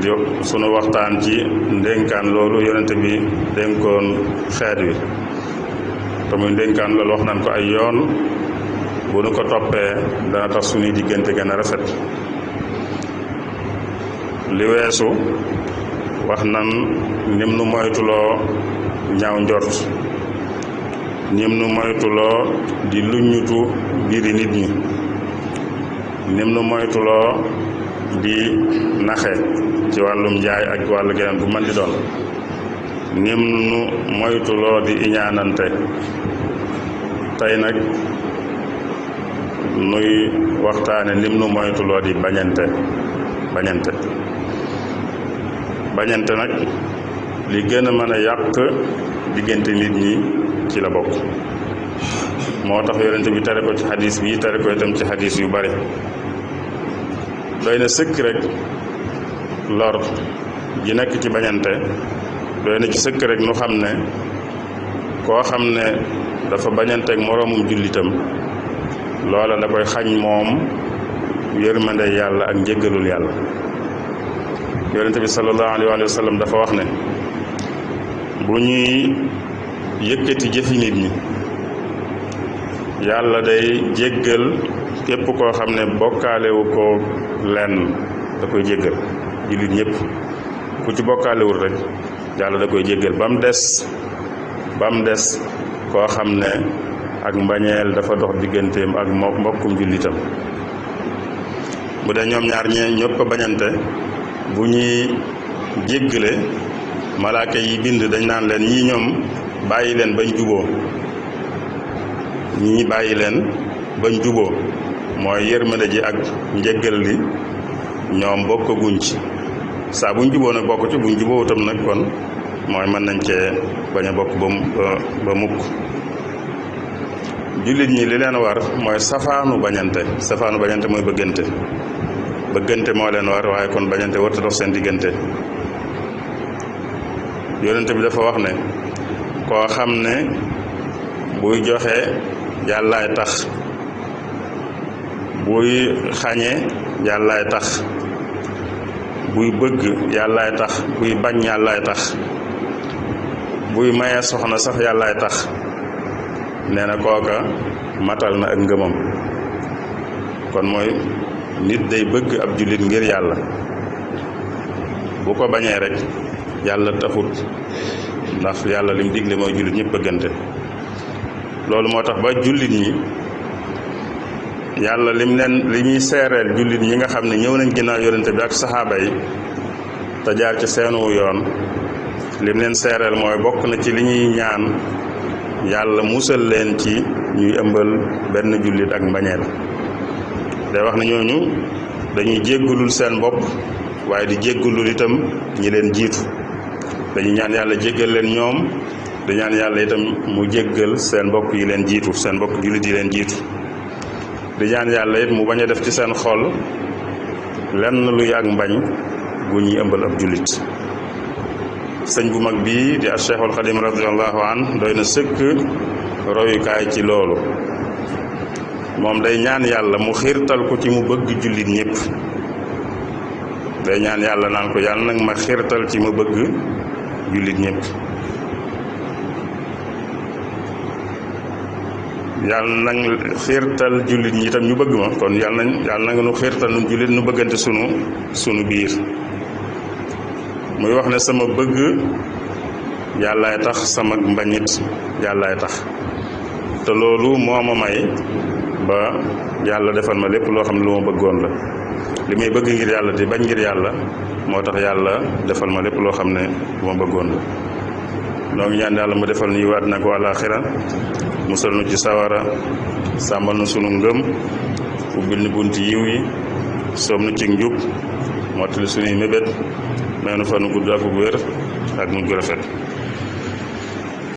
di sunu waxtaan ci ndénkaan loolu yonente bi dénkoon xeet wi te muy ndénkaan loolu wax nañ ko ay yoon bu nu ko toppee dana tax suñuy diggante gën a rafet. li weesu wax nan nim nu moytuloo ñaaw njort, nim nu moytuloo di luññutu biiri nit ñi, nim nu moytuloo di naxe ci wàllum njaay ak wàllu geneen bu mën di doon, nim nu moytuloo di iñaanante. tey nag nuy waxtaane nim nu moytuloo di bañante nag li gën a mën a yàq diggante nit ñi ci la bokk. moo tax yonente bi tere ko ci xadis bi, tere ko itam ci xadis yu bare. doy na sëkk rek lor ji nekk ci bañante, doy na ci sëkk rek nu xam ne koo xam ne dafa bañanteeg moroomum jullitam loola da koy xañ moom yërmande yàlla ak njéggalul yàlla. yonente bi sallallahu alayhi wa sallam dafa wax ne bu ñuy yëkkati jëfi nit ñi yàlla day jéggal képp koo xam ne bokkaalewu ko lenn, da koy jéggal jullit ñëpp. ku ci bokkaalewul rek yàlla da koy jéggal ba mu des koo xam ne ak mbañeel dafa dox digganteem ak mbokkum jullitam. bu dee ñoom ñaar ñëpp a bañante, bu ñuy jéggale malaaka yi bind dañ naan leen ñii ñoom bàyyi leen bañ juboo, ñii bàyyi leen bañ juboo, mooy yërmande ji ak njéggal li ñoom bokkaguñ ci. saa buñ juboo nag bokk ci, buñ juboo itam nag kon mooy mën nañ cee bañ a bokk ba mukk. jullit ñi li leen war mooy safaanu bañante mooy bëggante moo leen war, waaye kon bañante warta dox seen diggante. yonente bi dafa wax ne koo xam ne buy joxe yàllaay tax, buy xañe yàllaay tax, buy bëgg yàllaay tax, buy bañ yàllaay tax, buy maye soxna sax yàllaay tax, nee na kooka matal na ak ngëmam. kon mooy nit day bëgg ab jullit ngir yàlla, bu ko bañee rek yàlla taxut, ndax yàlla lim digle mooy jullit ñëpp bëggante. loolu moo tax ba jullit ñi yàlla li ñuy seereel jullit ñi nga xam ne ñëw nañ ginnaaw yonente bi ak saxaaba yi te jaar ci seenu yoon, lim leen seereel mooy bokk na ci li ñuy ñaan yàlla musal leen ci ñuy ëmbal benn jullit ak mbañeel. day wax ne ñooñu dañuy jéggulul seen bopp waaye di jéggulul itam ñi leen jiitu. dañuy ñaan yàlla jéggal leen ñoom, di ñaan yàlla itam mu jéggal seen bopp yi leen jiitu, seen bopp jullit yi leen jiitu. di ñaan yàlla it mu bañ a def ci seen xol lenn luy ak mbañ gu ñuy ëmbal ab jullit. sëñ bu mag bii di Cheikhul Xadim radiyallahu an doy na sëkk royukaay ci loolu. moom day ñaan yàlla mu xiirtal ko ci mu bëgg jullit ñëpp. day ñaan yàlla naan ko yàlla nag ma xiirtal ci ma bëgg jullit ñëpp. yàlla nag xiirtal jullit ñi itam ñu bëgg ma, kon yàlla na nga nu xiirtal nu jullit nu bëggante sunu biir. muy wax ne sama bëgg yàllaay tax, sama mbañit yàllaay tax. te loolu moo ma may ba yàlla defal ma lépp loo xam ne lu ma bëggoon la. li may bëgg ngir yàlla di bañ ngir yàlla moo tax yàlla defal ma lépp loo xam ne lu ma bëggoon la. noo ngi ñaan yàlla mu defal ñu waat nag wa àllaaxira, musal nu ci sawara, sàmmal nu sunu ngëm, ubbil nu bunti yiw yi, soob nu ci njub, mottali sunuy mébét, may nu fa nu gudd ak wér ak mujj gu rafet.